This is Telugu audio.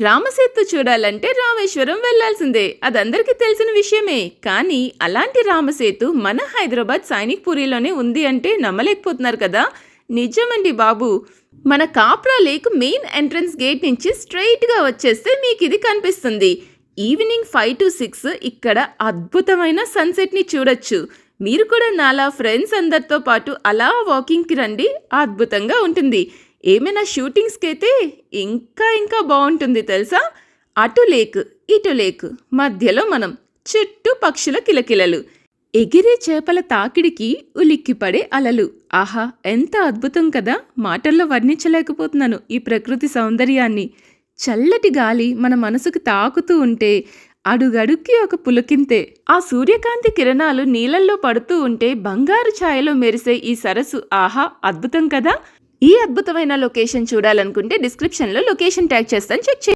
రామసేతు చూడాలంటే రామేశ్వరం వెళ్లాల్సిందే. అదందరికీ తెలిసిన విషయమే. కానీ అలాంటి రామసేతు మన హైదరాబాద్ సైనిక్ పూరిలోనే ఉంది అంటే నమ్మలేకపోతున్నారు కదా. నిజమండి బాబు. మన Kapra lake main entrance gate నుంచి స్ట్రైట్గా వచ్చేస్తే మీకు ఇది కనిపిస్తుంది. ఈవినింగ్ 5 to 6 ఇక్కడ అద్భుతమైన సన్సెట్ని చూడొచ్చు. మీరు కూడా నాలా ఫ్రెండ్స్ అందరితో పాటు అలా వాకింగ్కి రండి, అద్భుతంగా ఉంటుంది. ఏమైనా షూటింగ్స్కి అయితే ఇంకా బాగుంటుంది తెలుసా. అటు లేక్ ఇటు లేక్ మధ్యలో మనం, చుట్టూ పక్షుల కిలకిలలు, ఎగిరే చేపల తాకిడికి ఉలిక్కిపడే అలలు. ఆహా, ఎంత అద్భుతం కదా. మాటల్లో వర్ణించలేకపోతున్నాను ఈ ప్రకృతి సౌందర్యాన్ని. చల్లటి గాలి మన మనసుకు తాకుతూ ఉంటే అడుగడుక్కి ఒక పులకింతే. ఆ సూర్యకాంతి కిరణాలు నీళ్ళల్లో పడుతూ ఉంటే బంగారు ఛాయలో మెరిసే ఈ సరస్సు, ఆహా అద్భుతం కదా. ఈ అద్భుతమైన లొకేషన్ చూడాలనుకుంటే డిస్క్రిప్షన్లో లొకేషన్ ట్యాగ్ చేస్తాను, చెక్ చేయండి.